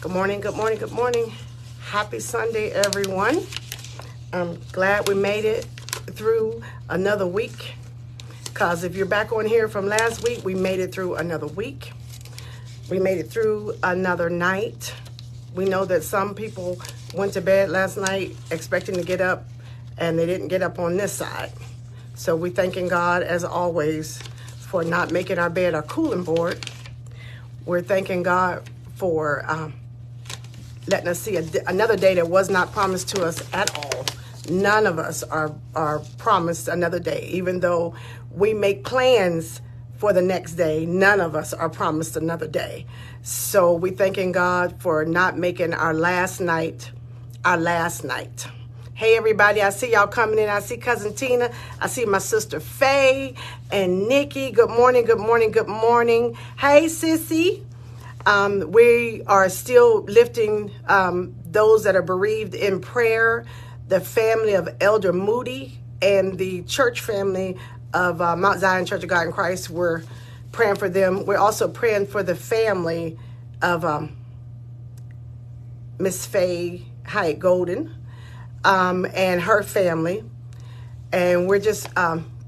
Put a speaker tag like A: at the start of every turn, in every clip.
A: Good morning, good morning, good morning. Happy Sunday, everyone. I'm glad we made it through another week. Because if you're back on here from last week, we made it through another week. We made it through another night. We know that some people went to bed last night expecting to get up, and they didn't get up on this side. So we're thanking God, as always, for not making our bed our cooling board. We're thanking God for letting us see another day that was not promised to us at all. None of us are promised another day. Even though we make plans for the next day, none of us are promised another day. So we're thanking God for not making our last night our last night. Hey, everybody, I see y'all coming in. I see Cousin Tina. I see my sister Faye and Nikki. Good morning, good morning, good morning. Hey, Sissy. We are still lifting those that are bereaved in prayer, the family of Elder Moody and the church family of Mount Zion Church of God in Christ. We're praying for them. We're also praying for the family of Miss Faye Hyatt Golden and her family. And we're just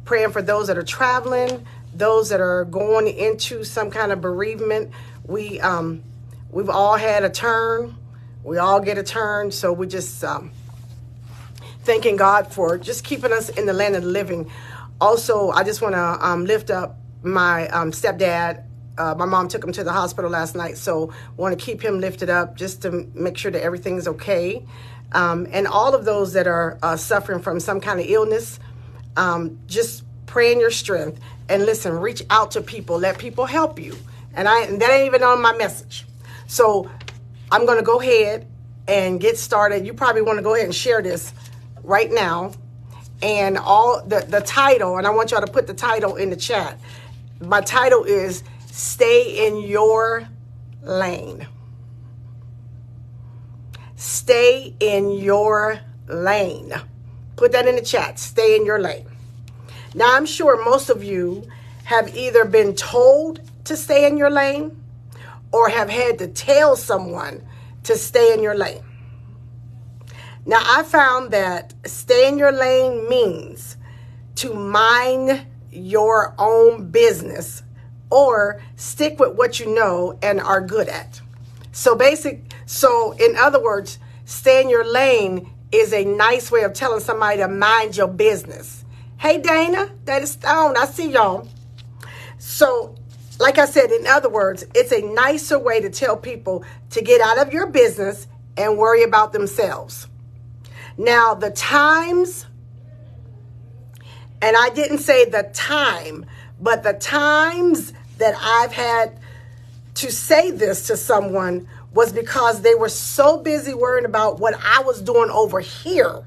A: praying for those that are traveling, those that are going into some kind of bereavement. We've all had a turn. We all get a turn. So we just thanking God for just keeping us in the land of the living. Also, I just want to lift up my stepdad. My mom took him to the hospital last night, so want to keep him lifted up just to make sure that everything's okay. And all of those that are suffering from some kind of illness, just pray in your strength. And listen, reach out to people. Let people help you. And that ain't even on my message. So I'm going to go ahead and get started. You probably want to go ahead and share this right now. And all the title, and I want y'all to put the title in the chat. My title is Stay in Your Lane. Stay in your lane. Put that in the chat. Stay in your lane. Now, I'm sure most of you have either been told to stay in your lane or have had to tell someone to stay in your lane. Now, I found that stay in your lane means to mind your own business or stick with what you know and are good at. So in other words, stay in your lane is a nice way of telling somebody to mind your business. Hey, Dana, that is Stone. I see y'all. So, like I said, in other words, it's a nicer way to tell people to get out of your business and worry about themselves. Now, the times, and I didn't say the time, but the times that I've had to say this to someone was because they were so busy worrying about what I was doing over here.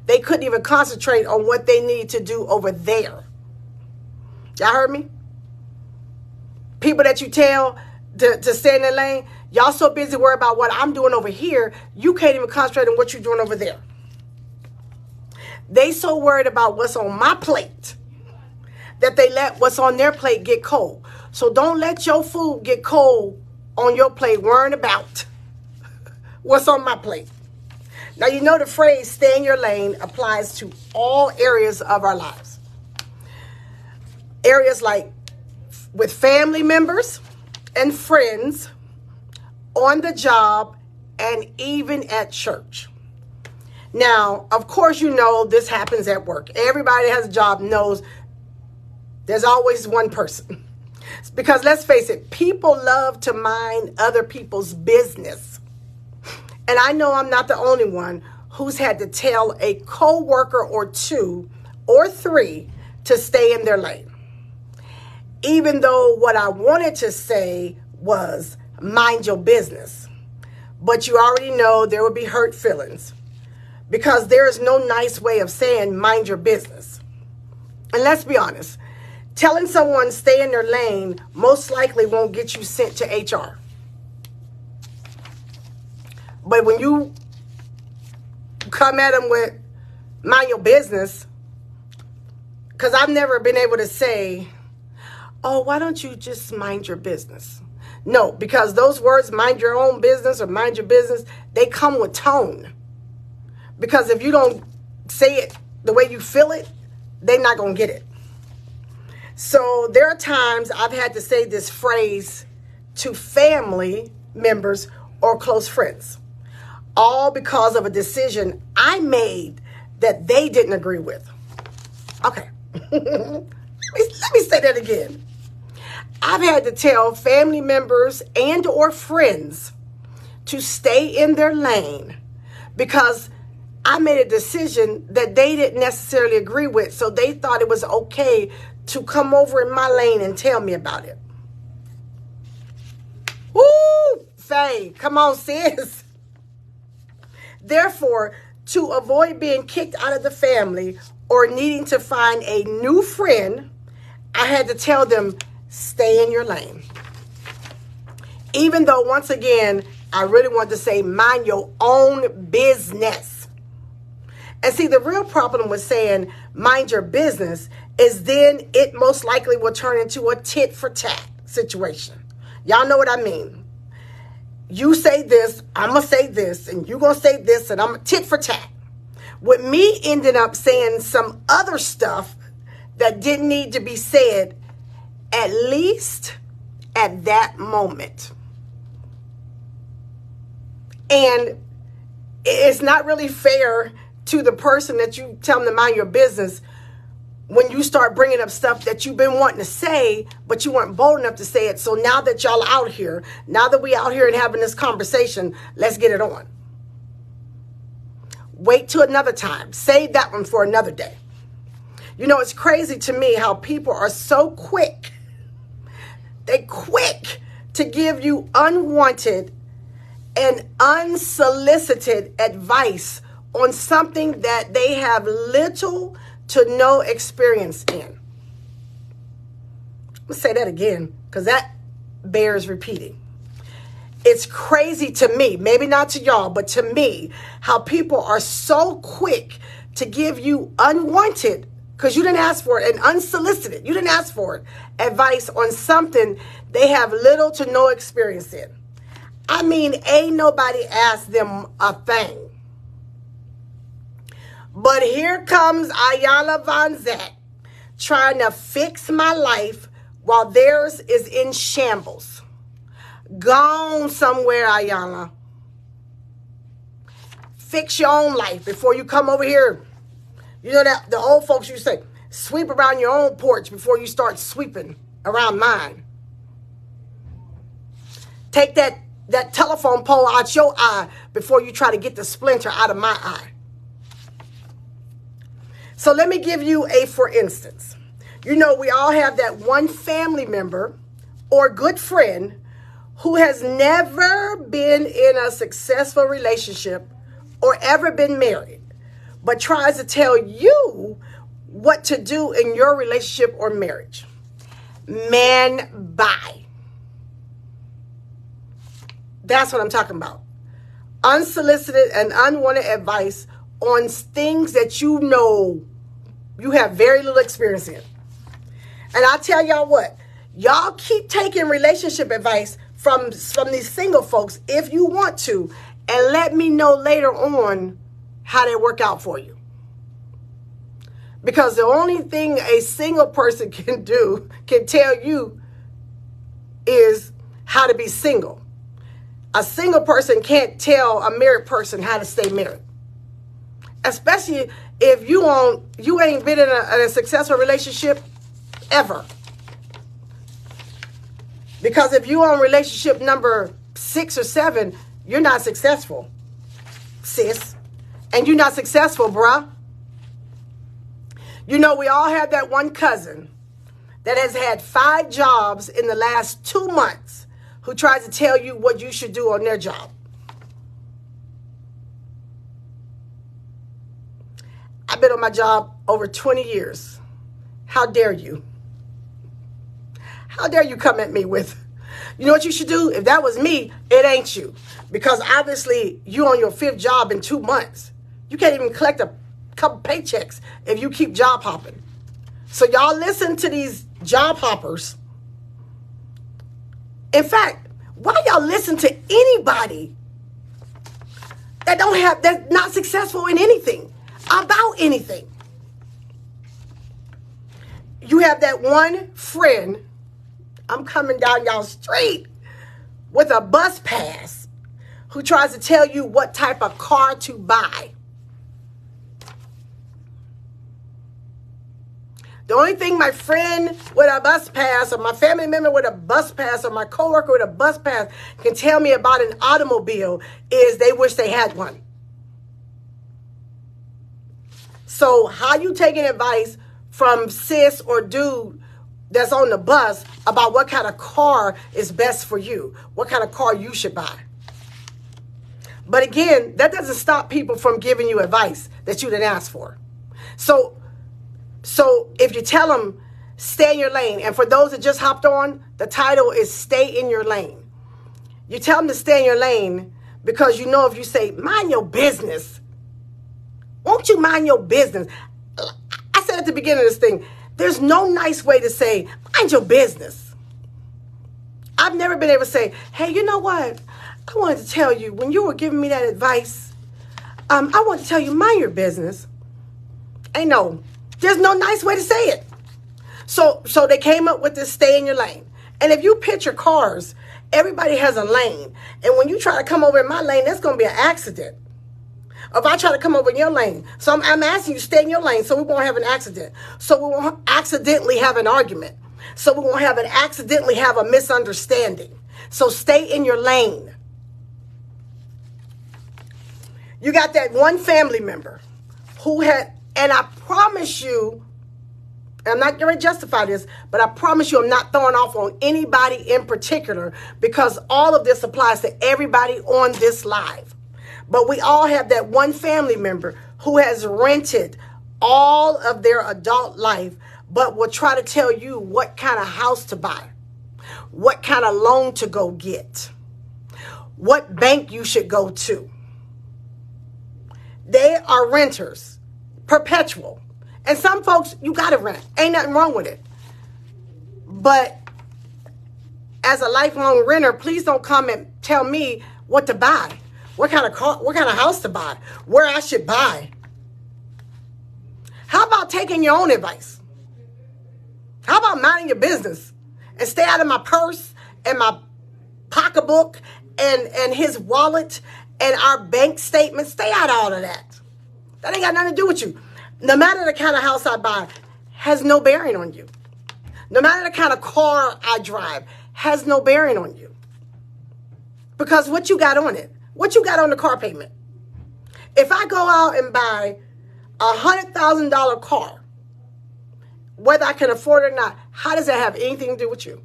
A: They couldn't even concentrate on what they need to do over there. Y'all heard me? People that you tell to stay in their lane, y'all so busy worrying about what I'm doing over here, you can't even concentrate on what you're doing over there. They so worried about what's on my plate that they let what's on their plate get cold. So don't let your food get cold on your plate worrying about what's on my plate. Now, you know the phrase stay in your lane applies to all areas of our lives. Areas like with family members and friends, on the job, and even at church. Now, of course, you know this happens at work. Everybody that has a job knows there's always one person. Because let's face it, people love to mind other people's business. And I know I'm not the only one who's had to tell a coworker or two or three to stay in their lane. Even though what I wanted to say was mind your business. But you already know there would be hurt feelings. Because there is no nice way of saying mind your business. And let's be honest, telling someone stay in their lane most likely won't get you sent to HR. But when you come at them with mind your business, because I've never been able to say, oh, why don't you just mind your business? No, because those words, mind your own business or mind your business, they come with tone. Because if you don't say it the way you feel it, they're not going to get it. So there are times I've had to say this phrase to family members or close friends, all because of a decision I made that they didn't agree with. Okay. Let me say that again. I've had to tell family members and or friends to stay in their lane because I made a decision that they didn't necessarily agree with, so they thought it was okay to come over in my lane and tell me about it. Woo! Faye, come on, sis. Therefore, to avoid being kicked out of the family or needing to find a new friend, I had to tell them, stay in your lane. Even though, once again, I really wanted to say, mind your own business. And see, the real problem with saying, mind your business, is then it most likely will turn into a tit for tat situation. Y'all know what I mean. You say this, I'm going to say this, and you're going to say this, and I'm tit for tat. With me ending up saying some other stuff that didn't need to be said, at least at that moment. And it's not really fair to the person that you tell them to mind your business when you start bringing up stuff that you've been wanting to say, but you weren't bold enough to say it. So now that y'all out here, now that we out here and having this conversation, let's get it on. Wait till another time. Save that one for another day. You know, it's crazy to me how people are so quick. They quick to give you unwanted and unsolicited advice on something that they have little to no experience in. I'm going to say that again because that bears repeating. It's crazy to me, maybe not to y'all, but to me, how people are so quick to give you unwanted, because you didn't ask for it, and unsolicited, you didn't ask for it, advice on something they have little to no experience in. I mean, ain't nobody asked them a thing. But here comes Iyanla Vanzant trying to fix my life while theirs is in shambles. Gone somewhere, Iyanla. Fix your own life before you come over here. You know that the old folks used to say, sweep around your own porch before you start sweeping around mine. Take that telephone pole out your eye before you try to get the splinter out of my eye. So let me give you a for instance. You know, we all have that one family member or good friend who has never been in a successful relationship or ever been married, but tries to tell you what to do in your relationship or marriage. Man, bye. That's what I'm talking about. Unsolicited and unwanted advice on things that you know you have very little experience in. And I tell y'all what, y'all keep taking relationship advice from these single folks if you want to, and let me know later on how they work out for you. Because the only thing a single person can tell you is how to be single. A single person can't tell a married person how to stay married. Especially if you ain't been in a successful relationship ever. Because if you on relationship number 6 or 7, you're not successful, sis. And you're not successful, bruh. You know, we all have that one cousin that has had 5 jobs in the last 2 months who tries to tell you what you should do on their job. I've been on my job over 20 years. How dare you? How dare you come at me with, you know what you should do? If that was me, it ain't you. Because obviously you on your 5th job in 2 months. You can't even collect a couple paychecks if you keep job hopping. So y'all listen to these job hoppers. In fact, Why y'all listen to anybody that's not successful in anything, about anything? You have that one friend, I'm coming down y'all street with a bus pass, who tries to tell you what type of car to buy. The only thing my friend with a bus pass, or my family member with a bus pass, or my coworker with a bus pass can tell me about an automobile is they wish they had one. So how you taking advice from sis or dude that's on the bus about what kind of car is best for you, what kind of car you should buy? But again, that doesn't stop people from giving you advice that you didn't ask for. So if you tell them, stay in your lane, and for those that just hopped on, the title is Stay in Your Lane. You tell them to stay in your lane because you know if you say, mind your business, won't you mind your business? I said at the beginning of this thing, there's no nice way to say, mind your business. I've never been able to say, hey, you know what? I wanted to tell you, when you were giving me that advice, I want to tell you, mind your business. There's no nice way to say it. So they came up with this stay in your lane. And if you picture cars, everybody has a lane. And when you try to come over in my lane, that's going to be an accident. If I try to come over in your lane, so I'm asking you to stay in your lane so we won't have an accident. So we won't accidentally have an argument. So we won't accidentally have a misunderstanding. So stay in your lane. You got that one family member who had, and I promise you, I'm not going to justify this, but I promise you I'm not throwing off on anybody in particular because all of this applies to everybody on this live. But we all have that one family member who has rented all of their adult life, but will try to tell you what kind of house to buy, what kind of loan to go get, what bank you should go to. They are renters, perpetual. And some folks, you got to rent. Ain't nothing wrong with it. But as a lifelong renter, please don't come and tell me what to buy, what kind of car, what kind of house to buy, where I should buy. How about taking your own advice? How about minding your business and stay out of my purse and my pocketbook and his wallet and our bank statement? Stay out of all of that. That ain't got nothing to do with you. No matter the kind of house I buy, has no bearing on you. No matter the kind of car I drive, has no bearing on you. Because what you got on it, what you got on the car payment. If I go out and buy a $100,000 car, whether I can afford it or not, how does that have anything to do with you?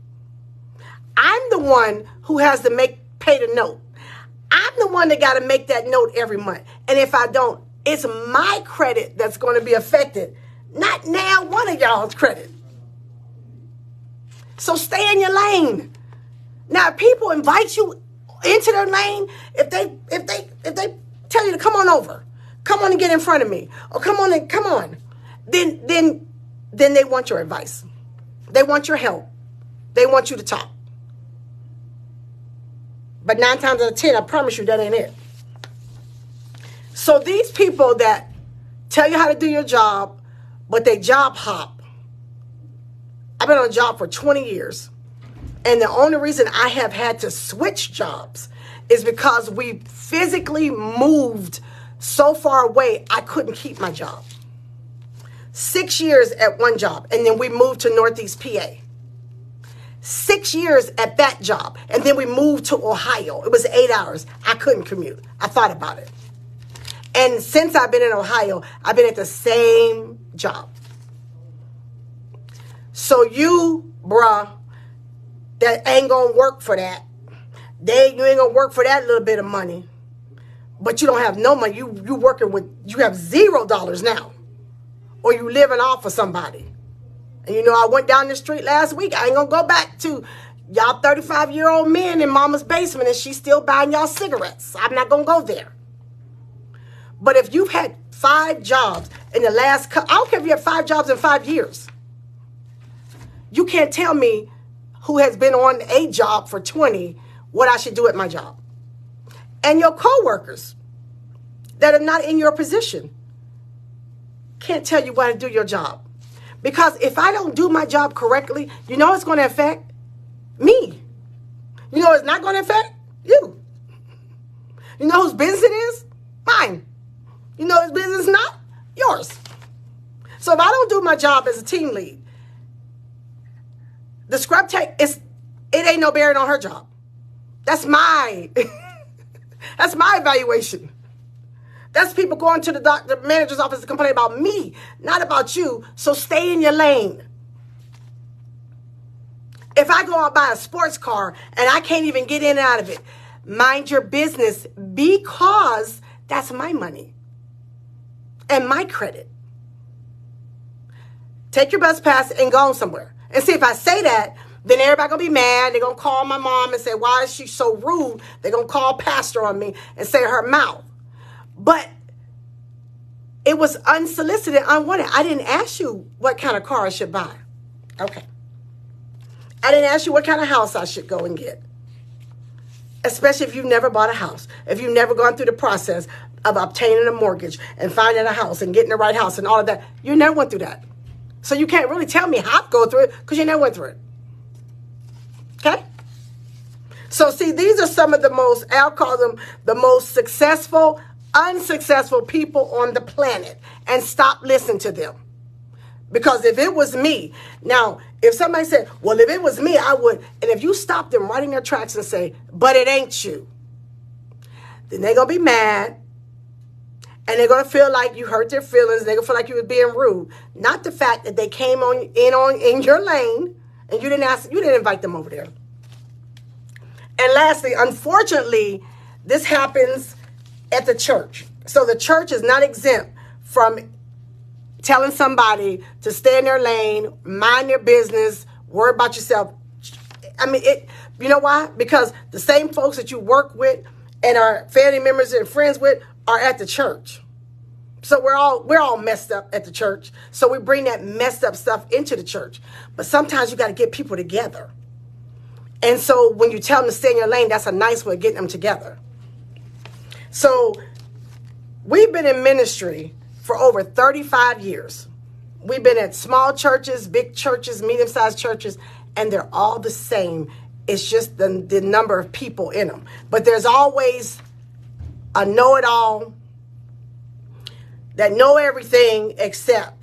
A: I'm the one who has to pay the note. I'm the one that got to make that note every month. And if I don't, it's my credit that's going to be affected, not now one of y'all's credit. So stay in your lane. Now, if people invite you into their lane, if they tell you to come on over, come on and get in front of me, or come on, then they want your advice. They want your help. They want you to talk. But 9 times out of 10, I promise you that ain't it. So these people that tell you how to do your job, but they job hop. I've been on a job for 20 years. And the only reason I have had to switch jobs is because we physically moved so far away, I couldn't keep my job. 6 years at one job, and then we moved to Northeast PA. 6 years at that job, and then we moved to Ohio. It was 8 hours. I couldn't commute. I thought about it. And since I've been in Ohio, I've been at the same job. So you, bruh, that ain't gonna work for that. You ain't gonna work for that little bit of money. But you don't have no money. You working with, you have $0 now. Or you living off of somebody. And you know, I went down the street last week. I ain't gonna go back to y'all 35-year-old men in mama's basement and she's still buying y'all cigarettes. I'm not gonna go there. But if you've had 5 jobs in the last, I don't care if you have 5 jobs in 5 years. You can't tell me who has been on a job for 20 what I should do at my job. And your coworkers that are not in your position can't tell you how to do your job. Because if I don't do my job correctly, you know it's going to affect me. You know it's not going to affect you. You know whose business it is? Mine. You know whose business is not? Yours. So if I don't do my job as a team lead, the scrub tech, it ain't no bearing on her job. That's my that's my evaluation. That's people going to the manager's office to complain about me, not about you. So stay in your lane. If I go out buy a sports car and I can't even get in and out of it, mind your business, because that's my money and my credit. Take your bus pass and go somewhere. And see, if I say that, then everybody gonna be mad. They're gonna call my mom and say, why is she so rude? They're gonna call pastor on me and say her mouth. But it was unsolicited, unwanted. I didn't ask you what kind of car I should buy. Okay. I didn't ask you what kind of house I should go and get. Especially if you've never bought a house. If you've never gone through the process of obtaining a mortgage and finding a house and getting the right house and all of that. You never went through that. So you can't really tell me how to go through it because you never went through it. Okay? So see, these are some of the most, I'll call them the most successful, unsuccessful people on the planet. And stop listening to them. Because if it was me, now, if somebody said, well, if it was me, I would. And if you stop them right in their tracks and say, but it ain't you, then they're going to be mad. And they're going to feel like you hurt their feelings. They're going to feel like you were being rude. Not the fact that they came in your lane and you didn't invite them over there. And lastly, unfortunately, this happens at the church. So the church is not exempt from telling somebody to stay in their lane, mind their business, worry about yourself. I mean, you know why? Because the same folks that you work with and are family members and friends with are at the church. So we're all messed up at the church. So we bring that messed up stuff into the church. But sometimes you got to get people together. And so when you tell them to stay in your lane, that's a nice way of getting them together. So we've been in ministry for over 35 years. We've been at small churches, big churches, medium-sized churches, and they're all the same. It's just the number of people in them. But there's always a know-it-all that know everything except.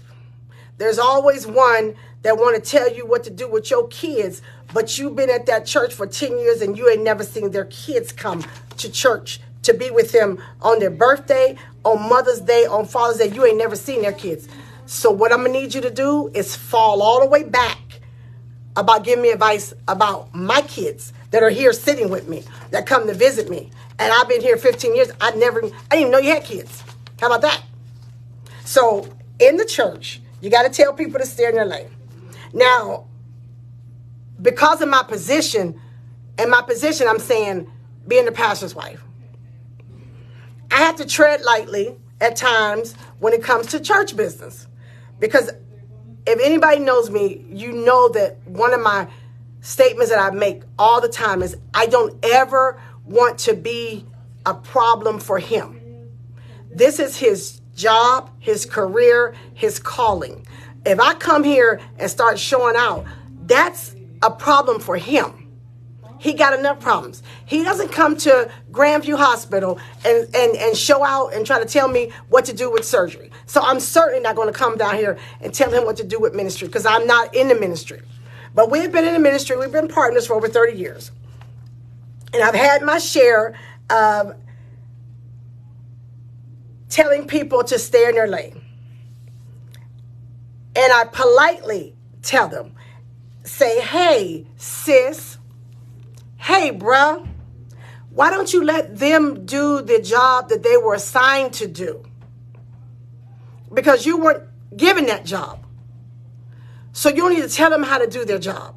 A: There's always one that want to tell you what to do with your kids, but you've been at that church for 10 years and you ain't never seen their kids come to church to be with them on their birthday, on Mother's Day, on Father's Day. You ain't never seen their kids. So what I'm going to need you to do is fall all the way back about giving me advice about my kids that are here sitting with me, that come to visit me. And I've been here 15 years. I didn't even know you had kids. How about that? So in the church, you got to tell people to stay in their lane. Now, because of my position, I'm saying being the pastor's wife, I have to tread lightly at times when it comes to church business. Because if anybody knows me, you know that one of my statements that I make all the time is I don't ever want to be a problem for him. This is his job, his career, his calling. If I come here and start showing out, that's a problem for him. He got enough problems. He doesn't come to Grandview Hospital and show out and try to tell me what to do with surgery. So I'm certainly not going to come down here and tell him what to do with ministry because I'm not in the ministry. But we've been in the ministry. We've been partners for over 30 years. And I've had my share of telling people to stay in their lane. And I politely tell them, say, hey, sis, hey, bruh, why don't you let them do the job that they were assigned to do? Because you weren't given that job. So you don't need to tell them how to do their job.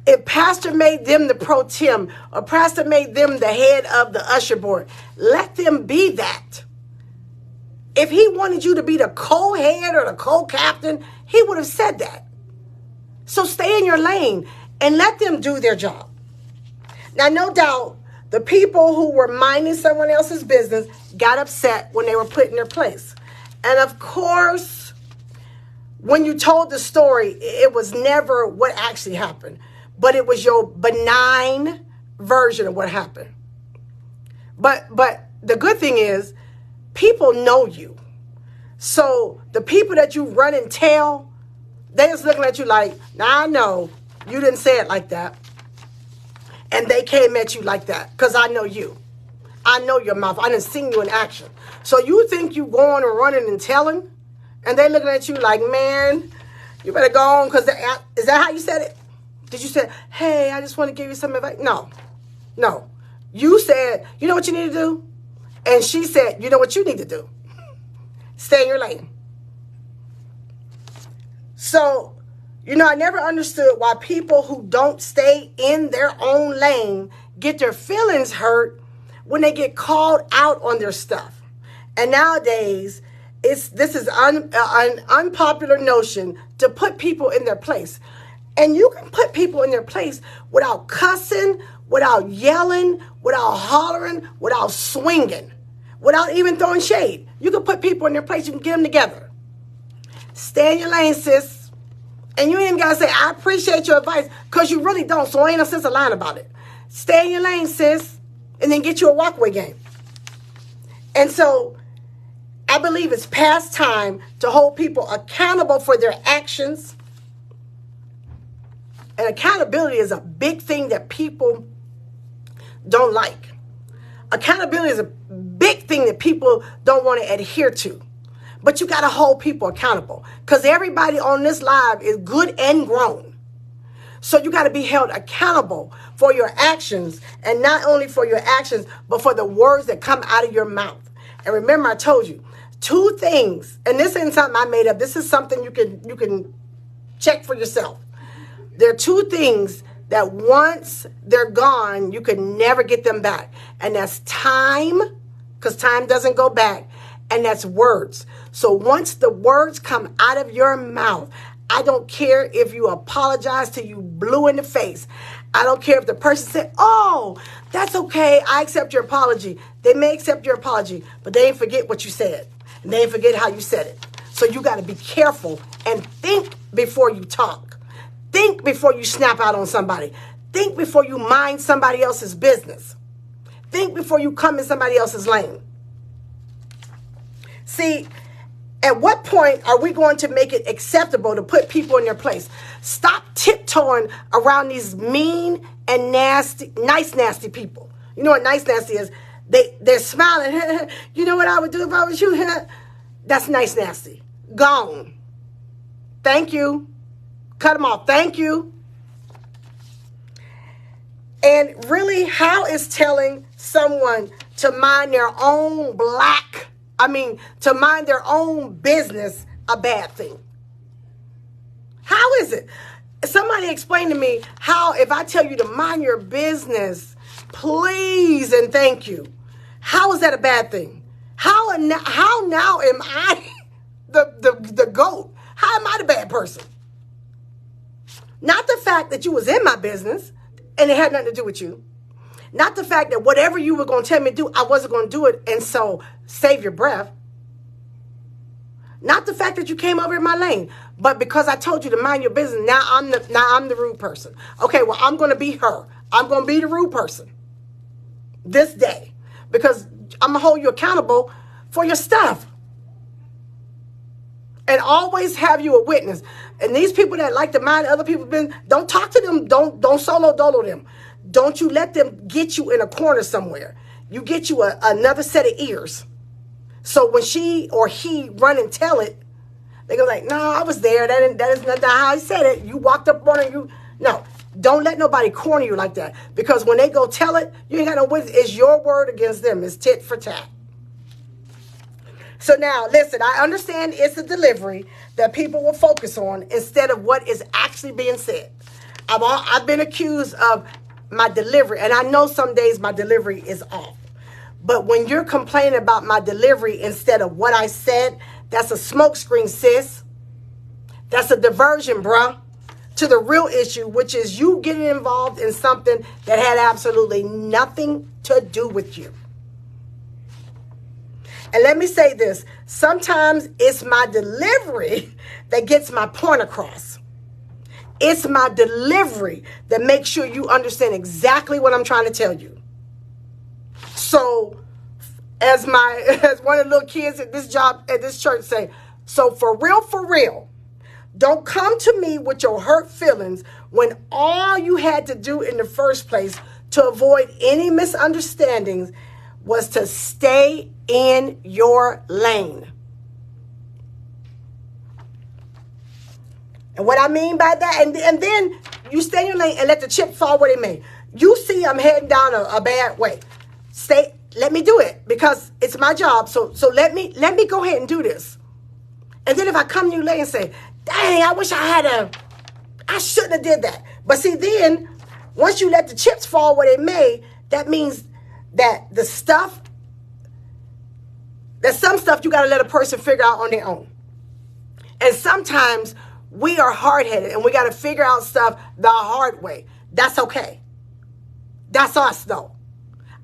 A: If pastor made them the pro tem or pastor made them the head of the usher board, let them be that. If he wanted you to be the co-head or the co-captain, he would have said that. So stay in your lane and let them do their job. Now, no doubt, the people who were minding someone else's business got upset when they were put in their place. And of course, when you told the story, it was never what actually happened, but it was your benign version of what happened. But the good thing is, people know you. So the people that you run and tell, they just looking at you like, now I know you didn't say it like that. And they came at you like that because I know you. I know your mouth. I done seen you in action. So you think you going and running and telling, and they looking at you like, man, you better go on, because is that how you said it? Did you say, hey, I just want to give you some advice? No. You said, you know what you need to do? And she said, you know what you need to do? Stay in your lane. So, I never understood why people who don't stay in their own lane get their feelings hurt when they get called out on their stuff. And nowadays, this is an unpopular notion to put people in their place. And you can put people in their place without cussing, without yelling, without hollering, without swinging, without even throwing shade. You can put people in their place. You can get them together. Stay in your lane, sis. And you ain't got to say, I appreciate your advice, because you really don't. So ain't no sense of lying about it. Stay in your lane, sis, and then get you a walkway game. And so I believe it's past time to hold people accountable for their actions. And accountability is a big thing that people don't like. Accountability is a big thing that people don't want to adhere to. But you got to hold people accountable, because everybody on this live is good and grown. So you got to be held accountable for your actions, and not only for your actions, but for the words that come out of your mouth. And remember, I told you 2 things, and this isn't something I made up. This is something you can check for yourself. There are 2 things that once they're gone, you can never get them back. And that's time, because time doesn't go back. And that's words. So once the words come out of your mouth, I don't care if you apologize till you blue in the face. I don't care if the person said, oh, that's okay, I accept your apology. They may accept your apology, but they ain't forget what you said. And they ain't forget how you said it. So you got to be careful and think before you talk. Think before you snap out on somebody. Think before you mind somebody else's business. Think before you come in somebody else's lane. See, at what point are we going to make it acceptable to put people in their place? Stop tiptoeing around these mean and nasty people. You know what nice nasty is? They're smiling. You know what I would do if I was you? That's nice nasty. Gone. Thank you. Cut them off. Thank you. And really, how is telling someone to mind their own to mind their own business a bad thing? How is it? Somebody explain to me how, if I tell you to mind your business, please and thank you, how is that a bad thing? How now am I the goat? How am I the bad person? Not the fact that you was in my business and it had nothing to do with you. Not the fact that whatever you were going to tell me to do, I wasn't going to do it, and so save your breath. Not the fact that you came over in my lane, but because I told you to mind your business, now I'm the rude person. Okay, well, I'm going to be her. I'm going to be the rude person this day, because I'm going to hold you accountable for your stuff. And always have you a witness. And these people that like to mind other people's business, don't talk to them. Don't solo dolo them. Don't you let them get you in a corner somewhere. You get you another set of ears. So when she or he run and tell it, they go like, no, I was there. That is not how I said it. You walked up on it. No, don't let nobody corner you like that. Because when they go tell it, you ain't got no witness. It's your word against them. It's tit for tat. So now, listen, I understand it's a delivery that people will focus on instead of what is actually being said. I've been accused of my delivery, and I know some days my delivery is off. But when you're complaining about my delivery instead of what I said, that's a smokescreen, sis. That's a diversion, bruh. to the real issue, which is you getting involved in something that had absolutely nothing to do with you. And let me say this, sometimes it's my delivery that gets my point across. It's my delivery that makes sure you understand exactly what I'm trying to tell you. So as one of the little kids at this job, at this church say, so for real, don't come to me with your hurt feelings when all you had to do in the first place to avoid any misunderstandings was to stay in your lane. And what I mean by that, and then you stay in your lane and let the chips fall where they may. You see I'm heading down a bad way. Let me do it because it's my job. So let me go ahead and do this. And then if I come to you later and say, dang, I wish I shouldn't have did that. But see, then once you let the chips fall where they may, that means that some stuff you got to let a person figure out on their own. And sometimes we are hard-headed and we got to figure out stuff the hard way. That's okay. That's us, though.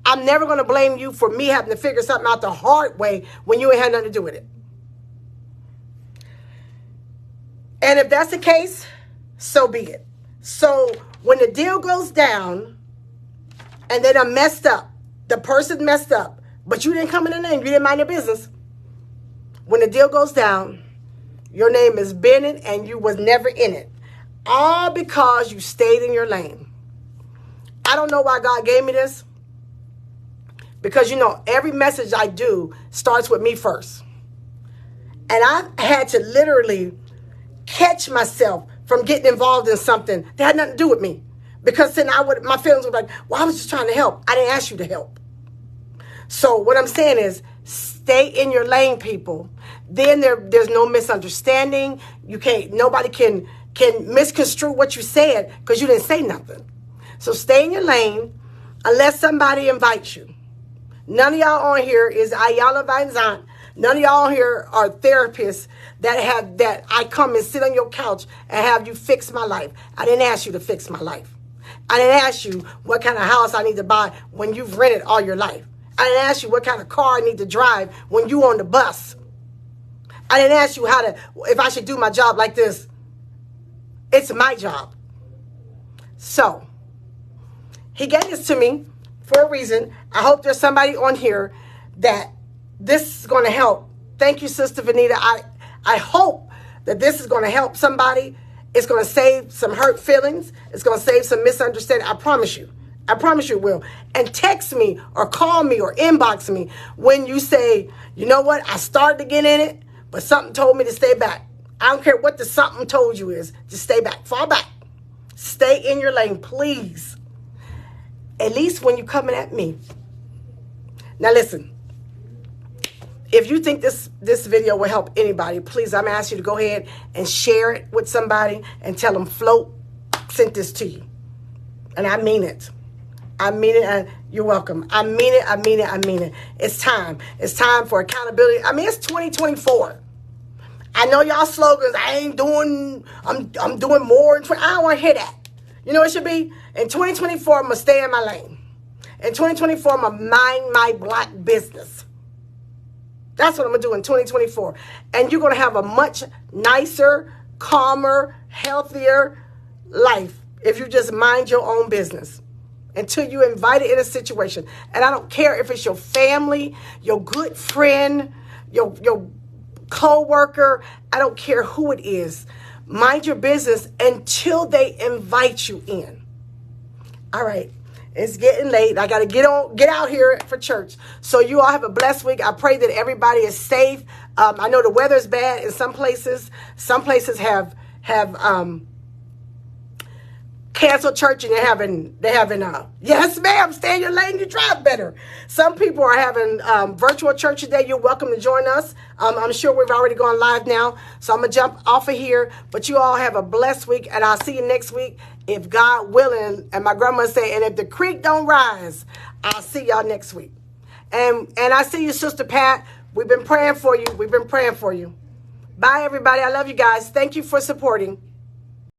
A: I'm never going to blame you for me having to figure something out the hard way when you ain't had nothing to do with it. And if that's the case, so be it. So when the deal goes down and they done messed up, the person messed up, but you didn't come in the name, you didn't mind your business. When the deal goes down, your name is Bennett and you was never in it. All because you stayed in your lane. I don't know why God gave me this. Because, every message I do starts with me first. And I had to literally catch myself from getting involved in something that had nothing to do with me. Because then my feelings were like, well, I was just trying to help. I didn't ask you to help. So what I'm saying is stay in your lane, people. Then there's no misunderstanding. Nobody can misconstrue what you said because you didn't say nothing. So stay in your lane unless somebody invites you. None of y'all on here is Ayala Vanzant. None of y'all here are therapists that I come and sit on your couch and have you fix my life. I didn't ask you to fix my life. I didn't ask you what kind of house I need to buy when you've rented all your life. I didn't ask you what kind of car I need to drive when you on the bus. I didn't ask you if I should do my job like this. It's my job. So, he gave this to me for a reason. I hope there's somebody on here that this is going to help. Thank you, Sister Vanita. I hope that this is going to help somebody. It's going to save some hurt feelings. It's going to save some misunderstanding. I promise you. I promise you it will. And text me or call me or inbox me when you say, you know what, I started to get in it, but something told me to stay back. I don't care what the something told you is. Just stay back. Fall back. Stay in your lane, please. At least when you're coming at me. Now listen. If you think this video will help anybody, please, I'm asking you to go ahead and share it with somebody and tell them Float sent this to you. And I mean it. I mean it. And you're welcome. I mean it. I mean it. I mean it. It's time. It's time for accountability. I mean, it's 2024. I know y'all slogans. I'm doing more. I don't want to hear that. You know what it should be? In 2024, I'm going to stay in my lane. In 2024, I'm going to mind my black business. That's what I'm going to do in 2024. And you're going to have a much nicer, calmer, healthier life if you just mind your own business until you invite it in a situation. And I don't care if it's your family, your good friend, your co-worker. I don't care who it is. Mind your business until they invite you in. All right. It's getting late. I got to get out here for church. So you all have a blessed week. I pray that everybody is safe. I know the weather's bad in some places. Some places have canceled church and they're having yes ma'am, stay in your lane, you drive better. Some people are having virtual church today. You're welcome to join us. I'm sure we've already gone live now. So I'm going to jump off of here. But you all have a blessed week and I'll see you next week. If God willing, and my grandma say, and if the creek don't rise, I'll see y'all next week. And I see you, Sister Pat. We've been praying for you. We've been praying for you. Bye, everybody. I love you guys. Thank you for supporting.